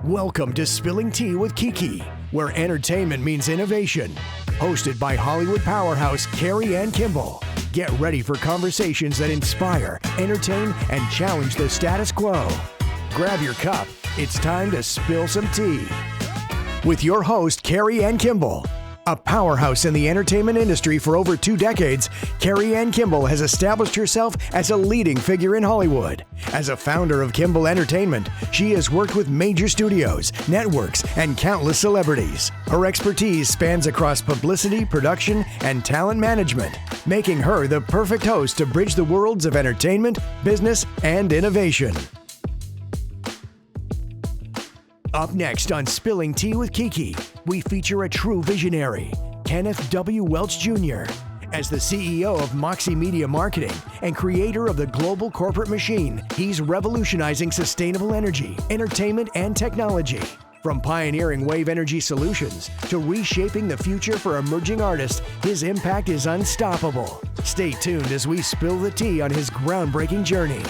Welcome to Spilling Tea with Kiki, where entertainment means innovation. Hosted by Hollywood powerhouse Carrie Ann Kimball. Get ready for conversations that inspire, entertain, and challenge the status quo. Grab your cup. It's time to spill some tea. With your host, Carrie Ann Kimball. A powerhouse in the entertainment industry for over 2 decades, Carrie Ann Kimball has established herself as a leading figure in Hollywood. As a founder of Kimball Entertainment, she has worked with major studios, networks, and countless celebrities. Her expertise spans across publicity, production, and talent management, making her the perfect host to bridge the worlds of entertainment, business, and innovation. Up next on Spilling Tea with Kiki, we feature a true visionary, Kenneth W. Welch Jr. As the CEO of Moxie Media Marketing and creator of the global corporate machine, he's revolutionizing sustainable energy, entertainment, and technology. From pioneering wave energy solutions to reshaping the future for emerging artists, his impact is unstoppable. Stay tuned as we spill the tea on his groundbreaking journey.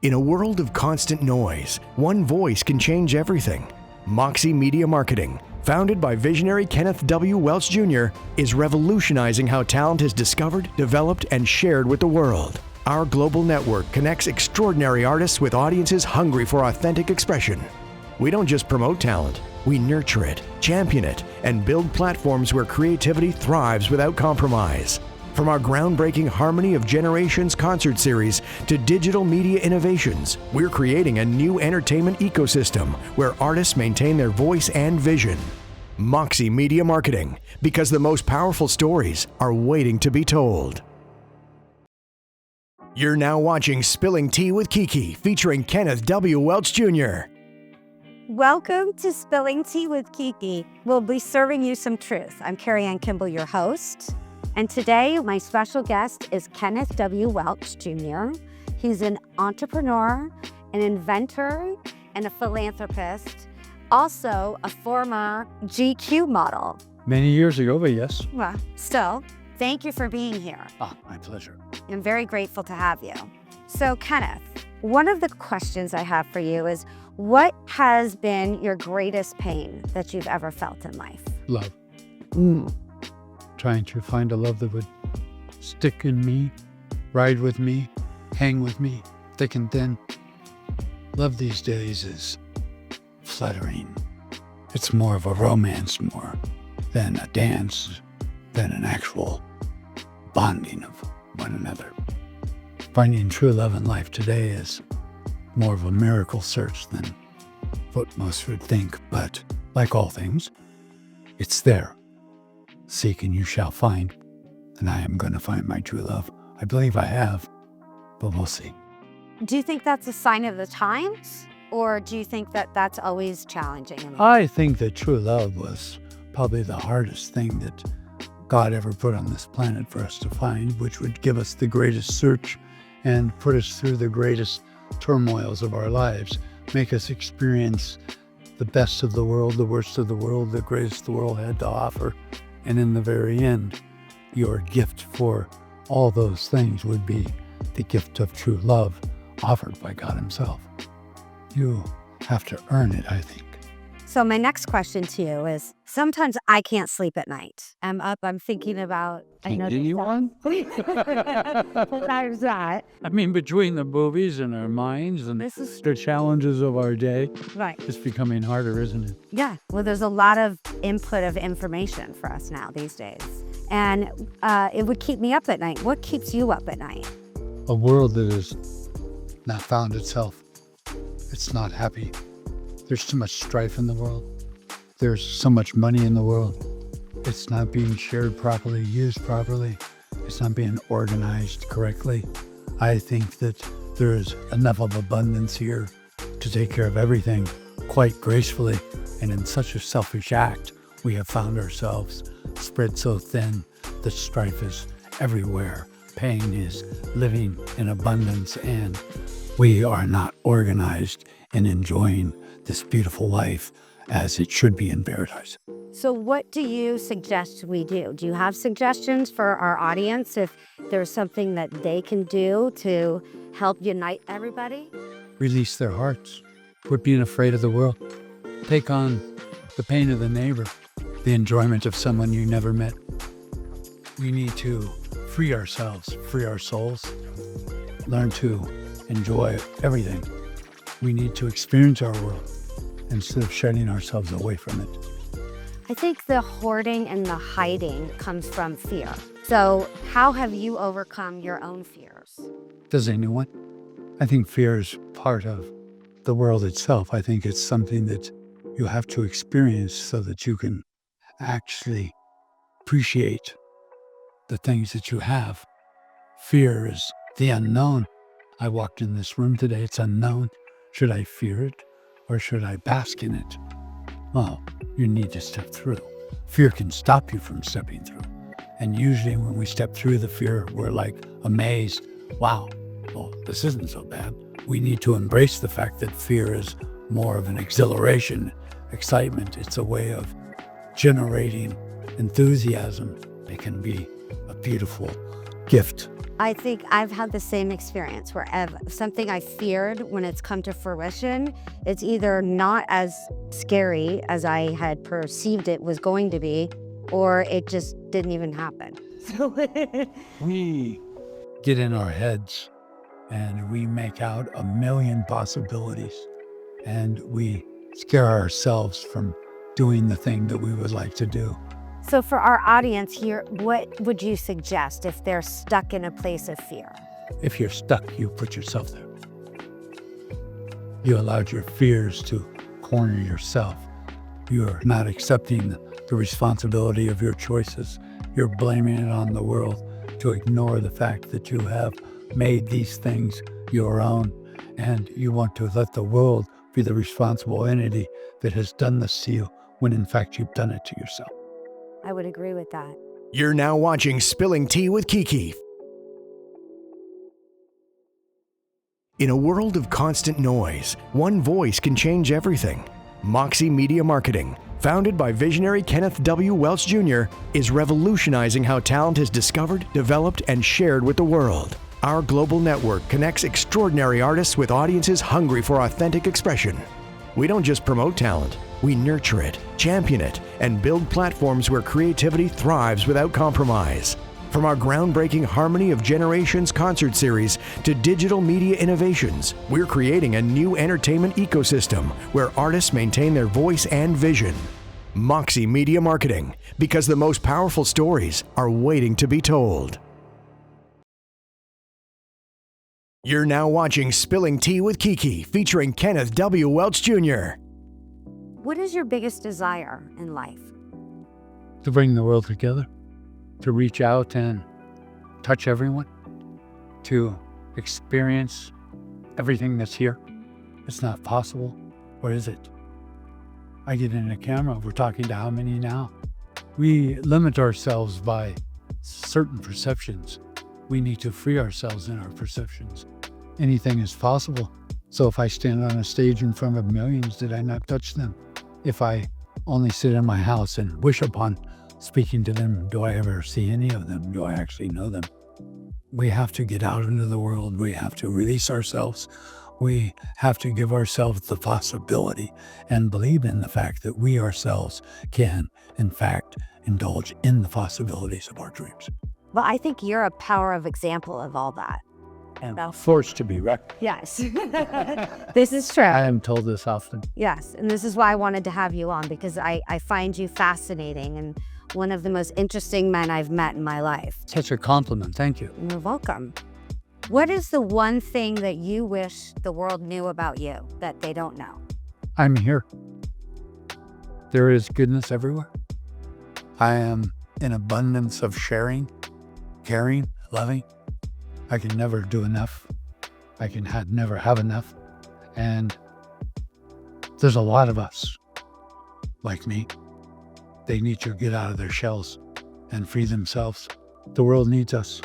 In a world of constant noise, one voice can change everything. Moxie Media Marketing, founded by visionary Kenneth W. Welch Jr., is revolutionizing how talent is discovered, developed, and shared with the world. Our global network connects extraordinary artists with audiences hungry for authentic expression. We don't just promote talent, we nurture it, champion it, and build platforms where creativity thrives without compromise. From our groundbreaking Harmony of Generations concert series to digital media innovations, we're creating a new entertainment ecosystem where artists maintain their voice and vision. Moxie Media Marketing, because the most powerful stories are waiting to be told. You're now watching Spilling Tea with Kiki, featuring Kenneth W. Welch Jr. Welcome to Spilling Tea with Kiki. We'll be serving you some truth. I'm Carrie Ann Kimball, your host. And today, my special guest is Kenneth W. Welch Jr. He's an entrepreneur, an inventor, and a philanthropist, also a former GQ model. Many years ago, but yes. Well, still, thank you for being here. My pleasure. I'm very grateful to have you. So, Kenneth, one of the questions I have for you is, what has been your greatest pain that you've ever felt in life? Love. Trying to find a love that would stick in me, ride with me, hang with me, thick and thin. Love these days is fluttering. It's more of a romance more than a dance, than an actual bonding of one another. Finding true love in life today is more of a miracle search than what most would think, but like all things, it's there. Seek and you shall find, and I am going to find my true love. I believe I have, but we'll see. Do you think that's a sign of the times, or do you think that that's always challenging? I think that true love was probably the hardest thing that God ever put on this planet for us to find, which would give us the greatest search and put us through the greatest turmoils of our lives, make us experience the best of the world, the worst of the world, the greatest the world had to offer. And in the very end, your gift for all those things would be the gift of true love offered by God himself. You have to earn it, I think. So my next question to you is, sometimes I can't sleep at night. I'm up, I'm thinking about... Anyone? Sometimes that. I mean, between the movies and our minds and the challenges of our day, Right. it's becoming harder, isn't it? Yeah, well, there's a lot of input of information for us now these days. And it would keep me up at night. What keeps you up at night? A world that has not found itself. It's not happy. There's too much strife in the world. There's so much money in the world. It's not being shared properly, used properly. It's not being organized correctly. I think that there is enough of abundance here to take care of everything quite gracefully. And in such a selfish act, we have found ourselves spread so thin that strife is everywhere. Pain is living in abundance, and we are not organized in enjoying this beautiful life as it should be in paradise. So what do you suggest we do? Do you have suggestions for our audience if there's something that they can do to help unite everybody? Release their hearts. Quit being afraid of the world. Take on the pain of the neighbor, the enjoyment of someone you never met. We need to free ourselves, free our souls, learn to enjoy everything. We need to experience our world instead of shutting ourselves away from it. I think the hoarding and the hiding comes from fear. So how have you overcome your own fears? Does anyone? I think fear is part of the world itself. I think it's something that you have to experience so that you can actually appreciate the things that you have. Fear is the unknown. I walked in this room today, it's unknown. Should I fear it or should I bask in it? Well, you need to step through. Fear can stop you from stepping through. And usually when we step through the fear, we're like amazed. Wow, well, this isn't so bad. We need to embrace the fact that fear is more of an exhilaration, excitement. It's a way of generating enthusiasm. It can be a beautiful gift. I think I've had the same experience where something I feared, when it's come to fruition, it's either not as scary as I had perceived it was going to be, or it just didn't even happen. So We get in our heads and we make out a million possibilities and we scare ourselves from doing the thing that we would like to do. So for our audience here, what would you suggest if they're stuck in a place of fear? If you're stuck, you put yourself there. You allowed your fears to corner yourself. You're not accepting the responsibility of your choices. You're blaming it on the world to ignore the fact that you have made these things your own, and you want to let the world be the responsible entity that has done this to you, when in fact you've done it to yourself. I would agree with that. You're now watching Spilling Tea with Kiki. In a world of constant noise, one voice can change everything. Moxie Media Marketing, founded by visionary Kenneth W. Welch Jr., is revolutionizing how talent is discovered, developed, and shared with the world. Our global network connects extraordinary artists with audiences hungry for authentic expression. We don't just promote talent, we nurture it, champion it, and build platforms where creativity thrives without compromise. From our groundbreaking Harmony of Generations concert series to digital media innovations, we're creating a new entertainment ecosystem where artists maintain their voice and vision. Moxie Media Marketing, because the most powerful stories are waiting to be told. You're now watching Spilling Tea with Kiki, featuring Kenneth W. Welch Jr. What is your biggest desire in life? To bring the world together, to reach out and touch everyone, to experience everything that's here. It's not possible, or is it? I get in a camera, we're talking to how many now? We limit ourselves by certain perceptions. We need to free ourselves in our perceptions. Anything is possible. So if I stand on a stage in front of millions, did I not touch them? If I only sit in my house and wish upon speaking to them, do I ever see any of them? Do I actually know them? We have to get out into the world. We have to release ourselves. We have to give ourselves the possibility and believe in the fact that we ourselves can, in fact, indulge in the possibilities of our dreams. Well, I think you're a power of example of all that. And forced to be reckoned. Yes. This is true. I am told this often. Yes, and this is why I wanted to have you on, because I find you fascinating and one of the most interesting men I've met in my life. Such a compliment. Thank you. You're welcome. What is the one thing that you wish the world knew about you that they don't know? I'm here. There is goodness everywhere. I am in abundance of sharing, caring, loving. I can never do enough. I can never have enough. And there's a lot of us like me. They need to get out of their shells and free themselves. The world needs us.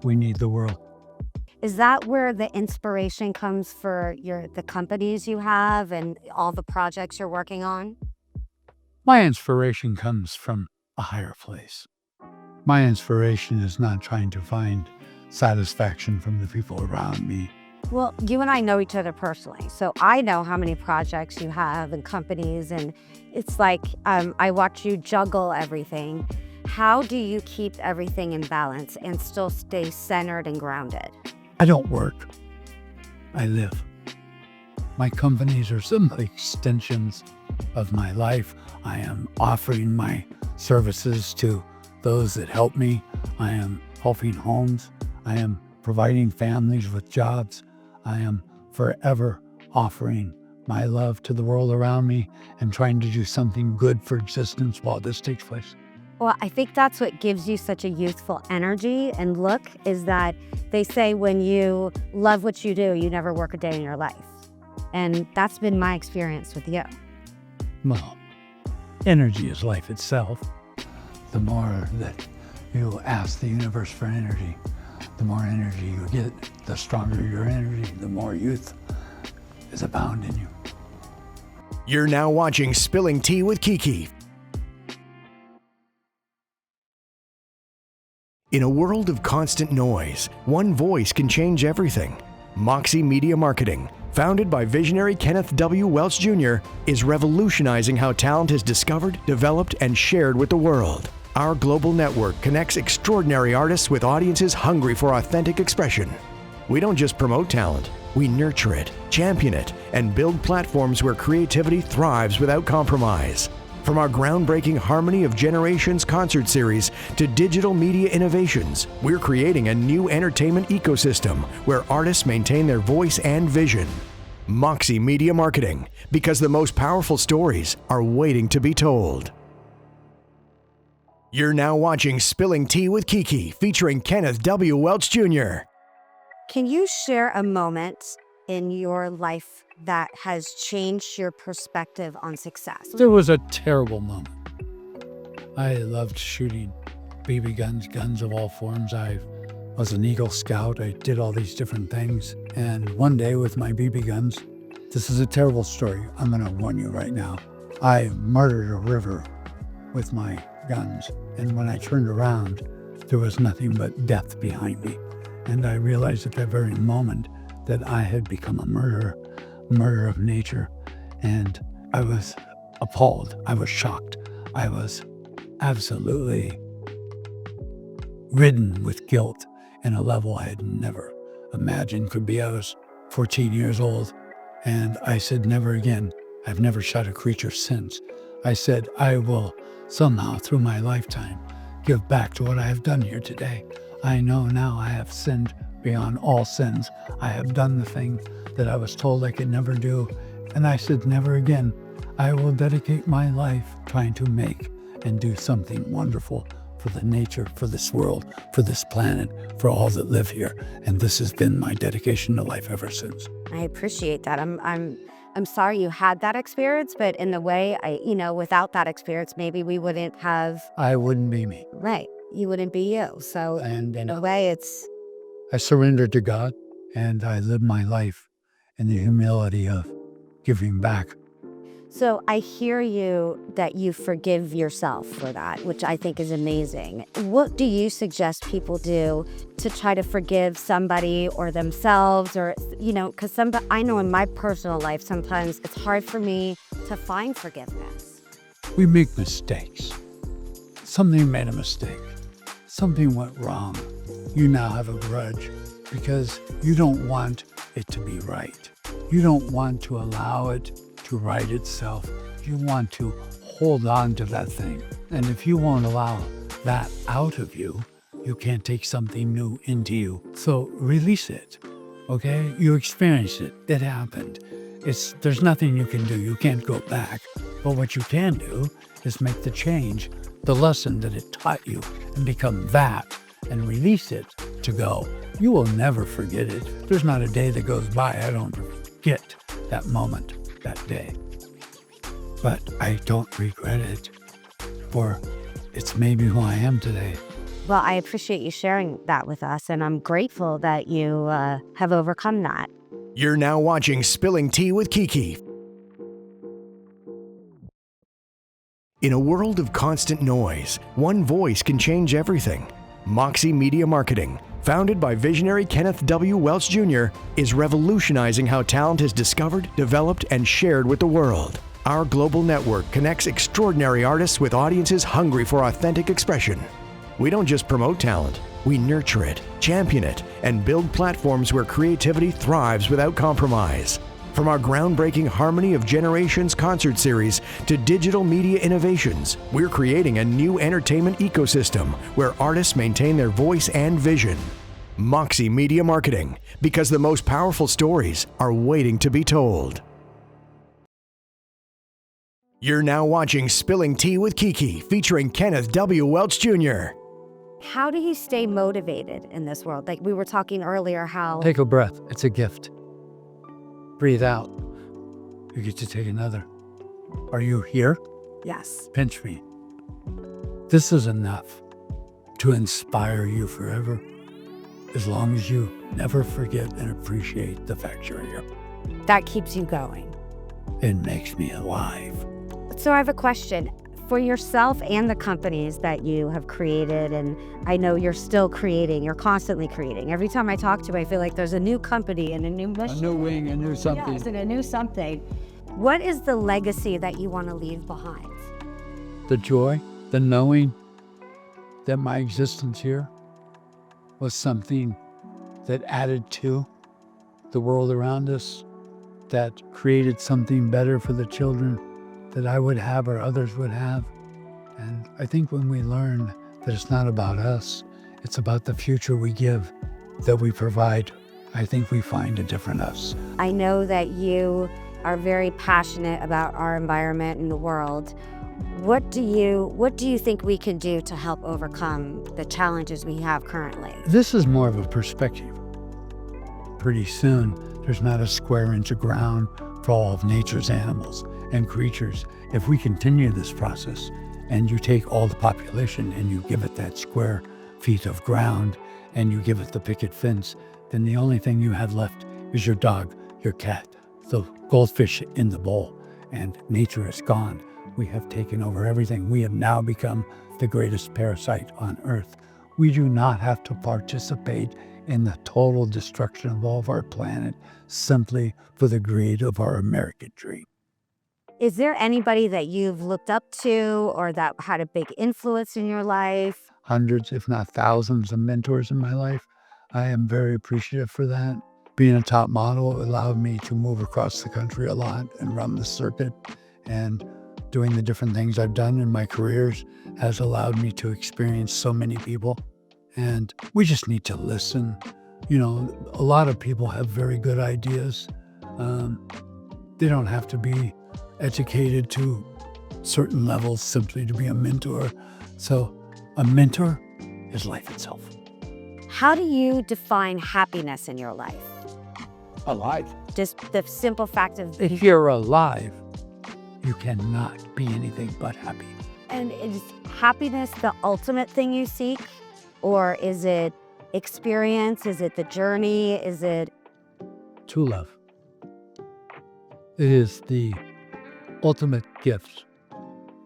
We need the world. Is that where the inspiration comes for the companies you have and all the projects you're working on? My inspiration comes from a higher place. My inspiration is not trying to find satisfaction from the people around me. Well, you and I know each other personally, so I know how many projects you have and companies, and it's like I watch you juggle everything. How do you keep everything in balance and still stay centered and grounded? I don't work. I live. My companies are simply extensions of my life. I am offering my services to those that help me. I am helping homes. I am providing families with jobs. I am forever offering my love to the world around me and trying to do something good for existence while this takes place. Well, I think that's what gives you such a youthful energy and look, is that they say when you love what you do, you never work a day in your life. And that's been my experience with you. Well, energy is life itself. The more that you ask the universe for energy, the more energy you get, the stronger your energy, the more youth is abound in you. You're now watching Spilling Tea with Kiki. In a world of constant noise, one voice can change everything. Moxie Media Marketing, founded by visionary Kenneth W. Welch Jr., is revolutionizing how talent is discovered, developed, and shared with the world. Our global network connects extraordinary artists with audiences hungry for authentic expression. We don't just promote talent, we nurture it, champion it, and build platforms where creativity thrives without compromise. From our groundbreaking Harmony of Generations concert series to digital media innovations, we're creating a new entertainment ecosystem where artists maintain their voice and vision. Moxie Media Marketing, because the most powerful stories are waiting to be told. You're now watching Spilling Tea with Kiki, featuring Kenneth W. Welch Jr. Can you share a moment in your life that has changed your perspective on success? There was a terrible moment. I loved shooting BB guns, guns of all forms. I was an Eagle Scout. I did all these different things. And one day with my BB guns, this is a terrible story. I'm going to warn you right now. I murdered a river with my guns. And when I turned around, there was nothing but death behind me. And I realized at that very moment that I had become a murderer of nature. And I was appalled. I was shocked. I was absolutely ridden with guilt in a level I had never imagined could be. I was 14 years old, and I said, never again. I've never shot a creature since. I said, I will somehow through my lifetime give back to what I have done here today. I know now I have sinned beyond all sins. I have done the thing that I was told I could never do. And I said, never again. I will dedicate my life trying to make and do something wonderful for the nature, for this world, for this planet, for all that live here. And this has been my dedication to life ever since. I appreciate that. I'm sorry you had that experience, but in a way, without that experience, maybe we wouldn't have. I wouldn't be me. Right. You wouldn't be you. So And in a way, I surrendered to God, and I lived my life in the humility of giving back. So I hear you that you forgive yourself for that, which I think is amazing. What do you suggest people do to try to forgive somebody or themselves, or, because I know in my personal life, sometimes it's hard for me to find forgiveness. We make mistakes. Something made a mistake. Something went wrong. You now have a grudge because you don't want it to be right. You don't want to allow it to right itself. You want to hold on to that thing. And if you won't allow that out of you, you can't take something new into you. So release it, okay? You experienced it. It happened. There's nothing you can do. You can't go back. But what you can do is make the change, the lesson that it taught you, and become that, and release it to go. You will never forget it. There's not a day that goes by I don't forget that moment, that day. But I don't regret it, for it's made me who I am today. Well, I appreciate you sharing that with us, and I'm grateful that you have overcome that. You're now watching Spilling Tea with Kiki. In a world of constant noise, one voice can change everything. Moxie Media Marketing, founded by visionary Kenneth W. Welch Jr., is revolutionizing how talent is discovered, developed, and shared with the world. Our global network connects extraordinary artists with audiences hungry for authentic expression. We don't just promote talent, we nurture it, champion it, and build platforms where creativity thrives without compromise. From our groundbreaking Harmony of Generations concert series to digital media innovations, we're creating a new entertainment ecosystem where artists maintain their voice and vision. Moxie Media Marketing, because the most powerful stories are waiting to be told. You're now watching Spilling Tea with Kiki, featuring Kenneth W. Welch Jr. How do you stay motivated in this world? Like we were talking earlier, how Take a breath. It's a gift. Breathe out. You get to take another. Are you here? yes, Pinch me. This is enough to inspire you forever, as long as you never forget and appreciate the fact you're here. that keeps you going. It makes me alive. So I have a question for yourself and the companies that you have created, and I know you're still creating, you're constantly creating. Every time I talk to you, I feel like there's a new company and a new mission. A new wing, a new something. Yes, and a new something. What is the legacy that you want to leave behind? The joy, the knowing that my existence here was something that added to the world around us, that created something better for the children that I would have or others would have. And I think when we learn that it's not about us, it's about the future we give, that we provide, I think we find a different us. I know that you are very passionate about our environment and the world. What do you think we can do to help overcome the challenges we have currently? This is more of a perspective. Pretty soon, there's not a square inch of ground for all of nature's animals and creatures. If we continue this process and you take all the population and you give it that square feet of ground and you give it the picket fence, then the only thing you have left is your dog, your cat, the goldfish in the bowl, and nature is gone. We have taken over everything. We have now become the greatest parasite on earth. We do not have to participate in the total destruction of all of our planet simply for the greed of our American dream. Is there anybody that you've looked up to or that had a big influence in your life? Hundreds, if not thousands of mentors in my life. I am very appreciative for that. Being a top model allowed me to move across the country a lot and run the circuit, and doing the different things I've done in my careers has allowed me to experience so many people. And we just need to listen. You know, a lot of people have very good ideas. They don't have to be educated to certain levels simply to be a mentor. So a mentor is life itself. How do you define happiness in your life? Alive. Just the simple fact of, If you're alive, you cannot be anything but happy. and is happiness the ultimate thing you seek? Or is it experience? Is it the journey? Is it True love. It is the ultimate gift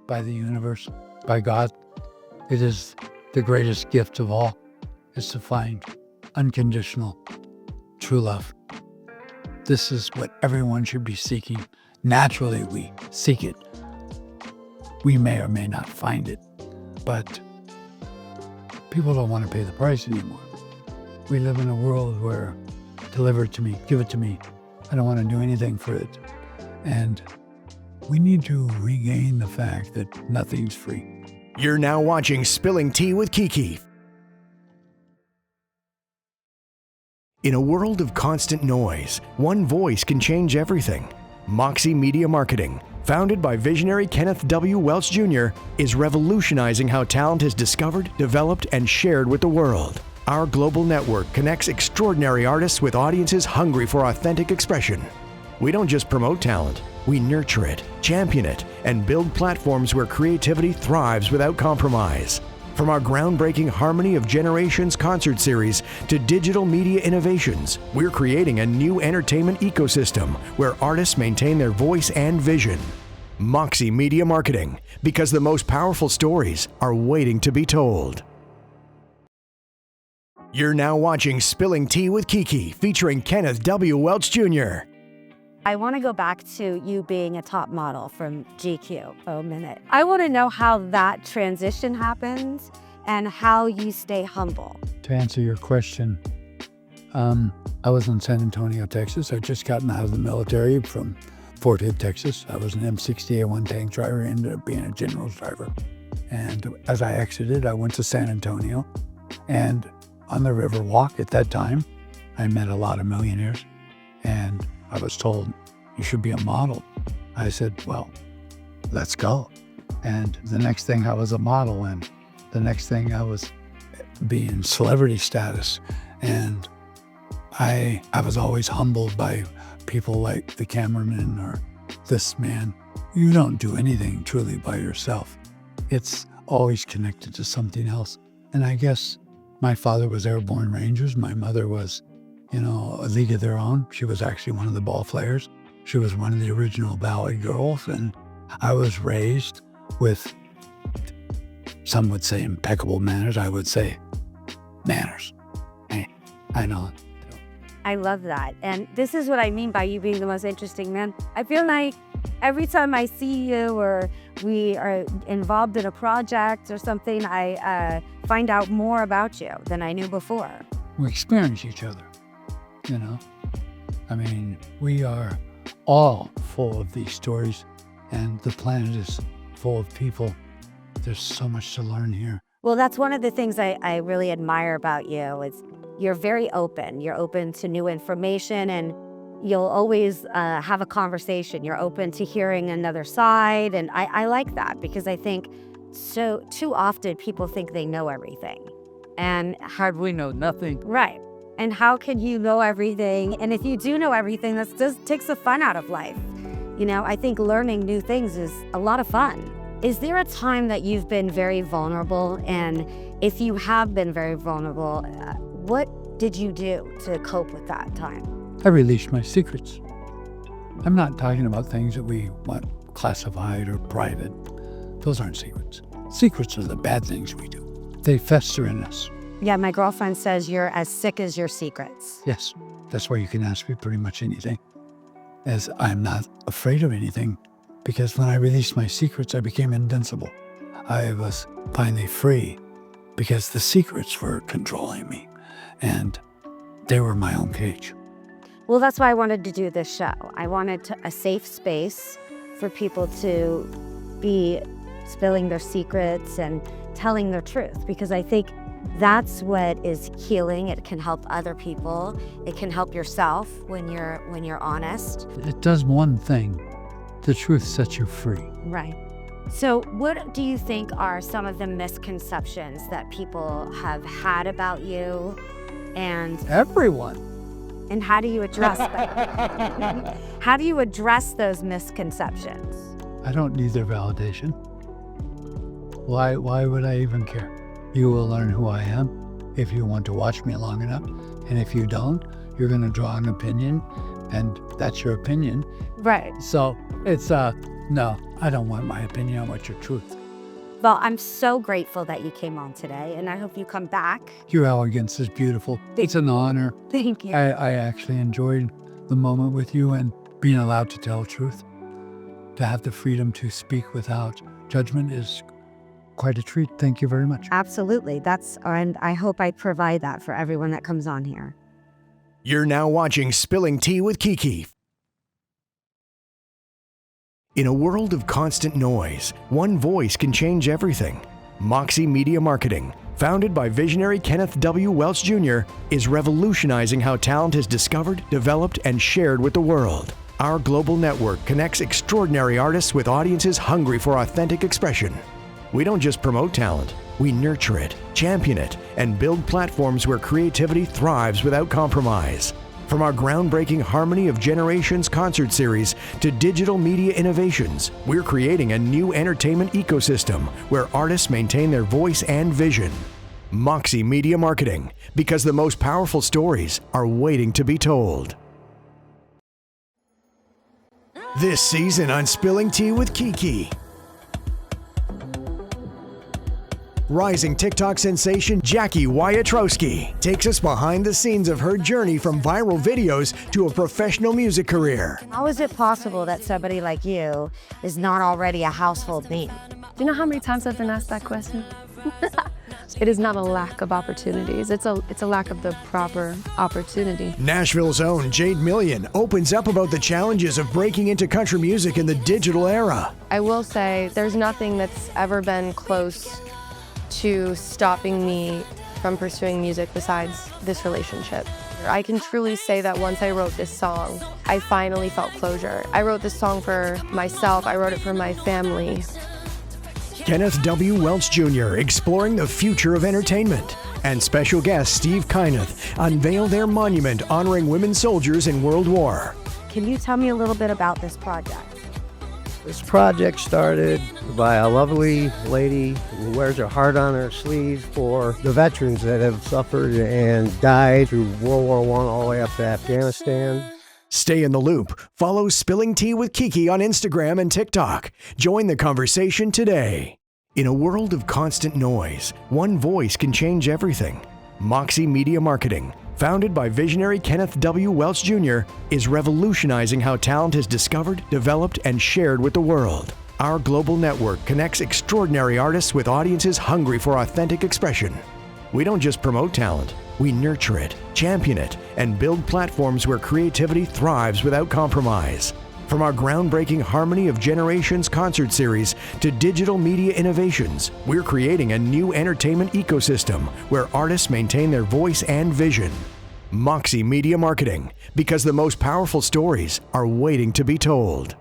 by the universe, by God. It is the greatest gift of all, is to find unconditional true love. This is what everyone should be seeking. Naturally, we seek it. We may or may not find it, but people don't want to pay the price anymore. We live in a world where deliver it to me, give it to me. I don't want to do anything for it. And we need to regain the fact that nothing's free. You're now watching Spilling Tea with Kiki. In a world of constant noise, one voice can change everything. Moxie Media Marketing, founded by visionary Kenneth W. Welch Jr., is revolutionizing how talent is discovered, developed, and shared with the world. Our global network connects extraordinary artists with audiences hungry for authentic expression. We don't just promote talent, we nurture it, champion it, and build platforms where creativity thrives without compromise. From our groundbreaking Harmony of Generations concert series to digital media innovations, we're creating a new entertainment ecosystem where artists maintain their voice and vision. Moxie Media Marketing, because the most powerful stories are waiting to be told. You're now watching Spilling Tea with Kiki, featuring Kenneth W. Welch Jr. I want to go back to you being a top model from GQ for a minute. I want to know how that transition happens and how you stay humble. To answer your question, I was in San Antonio, Texas. I'd just gotten out of the military from Fort Hood, Texas. I was an M60A1 tank driver, ended up being a general's driver. And as I exited, I went to San Antonio. And on the Riverwalk at that time, I met a lot of millionaires. And I was told, you should be a model. I said, well, let's go. And the next thing I was a model, and the next thing I was being celebrity status. And I was always humbled by people like the cameraman or this man. You don't do anything truly by yourself. It's always connected to something else. And I guess my father was Airborne Rangers. My mother was, a League of Their Own. She was actually one of the ball players. She was one of the original ballet girls. And I was raised with, some would say impeccable manners. I would say manners. I know. I love that. And this is what I mean by you being the most interesting man. I feel like every time I see you or we are involved in a project or something, I find out more about you than I knew before. We experience each other, I mean, we are all full of these stories, and the planet is full of people. There's so much to learn here. Well, that's one of the things I really admire about you is you're very open. You're open to new information, and you'll always have a conversation. You're open to hearing another side, and I like that because I think too often people think they know everything. And How do we know nothing? right. And how can you know everything? And if you do know everything, that just takes the fun out of life. I think learning new things is a lot of fun. Is there a time that you've been very vulnerable? And if you have been very vulnerable, what did you do to cope with that time? I released my secrets. I'm not talking about things that we want classified or private. Those aren't secrets. Secrets are the bad things we do. They fester in us. Yeah, my girlfriend says you're as sick as your secrets. Yes, that's why you can ask me pretty much anything, as I'm not afraid of anything, because when I released my secrets, I became invincible. I was finally free because the secrets were controlling me, and they were my own cage. Well, that's why I wanted to do this show. I wanted a safe space for people to be spilling their secrets and telling their truth, because I think that's what is healing. It can help other people. It can help yourself when you're honest. It does one thing. The truth sets you free. Right. So what do you think are some of the misconceptions that people have had about you? And Everyone. how do you address them? How do you address those misconceptions? I don't need their validation. Why would I even care? You will learn who I am if you want to watch me long enough. And if you don't, you're going to draw an opinion, and that's your opinion. Right. So it's, no, I don't want my opinion. I want your truth. Well, I'm so grateful that you came on today, and I hope you come back. Your elegance is beautiful. It's an honor. Thank you. I actually enjoyed the moment with you and being allowed to tell truth. To have the freedom to speak without judgment is quite a treat. Thank you very much. Absolutely. And I hope I provide that for everyone that comes on here. You're now watching Spilling Tea with Kiki. In a world of constant noise, one voice can change everything. Moxie Media Marketing, founded by visionary Kenneth W. Welch Jr., is revolutionizing how talent is discovered, developed, and shared with the world. Our global network connects extraordinary artists with audiences hungry for authentic expression. We don't just promote talent, we nurture it, champion it, and build platforms where creativity thrives without compromise. From our groundbreaking Harmony of Generations concert series to digital media innovations, we're creating a new entertainment ecosystem where artists maintain their voice and vision. Moxie Media Marketing, because the most powerful stories are waiting to be told. This season on Spilling Tea with Kiki. Rising TikTok sensation Jackie Wyatrowski takes us behind the scenes of her journey from viral videos to a professional music career. How is it possible that somebody like you is not already a household name? Do you know how many times I've been asked that question? It is not a lack of opportunities. It's a lack of the proper opportunity. Nashville's own Jade Million opens up about the challenges of breaking into country music in the digital era. I will say there's nothing that's ever been close to stopping me from pursuing music besides this relationship. I can truly say that once I wrote this song, I finally felt closure. I wrote this song for myself. I wrote it for my family. Kenneth W. Welch Jr. exploring the future of entertainment. And special guest Steve Kyneth unveil their monument honoring women soldiers in World War. Can you tell me a little bit about this project? This project started by a lovely lady who wears her heart on her sleeve for the veterans that have suffered and died through World War I all the way up to Afghanistan. Stay in the loop. Follow Spilling Tea with Kiki on Instagram and TikTok. Join the conversation today. In a world of constant noise, one voice can change everything. Moxie Media Marketing, founded by visionary Kenneth W. Welch Jr., is revolutionizing how talent is discovered, developed, and shared with the world. Our global network connects extraordinary artists with audiences hungry for authentic expression. We don't just promote talent, we nurture it, champion it, and build platforms where creativity thrives without compromise. From our groundbreaking Harmony of Generations concert series to digital media innovations, we're creating a new entertainment ecosystem where artists maintain their voice and vision. Moxie Media Marketing, because the most powerful stories are waiting to be told.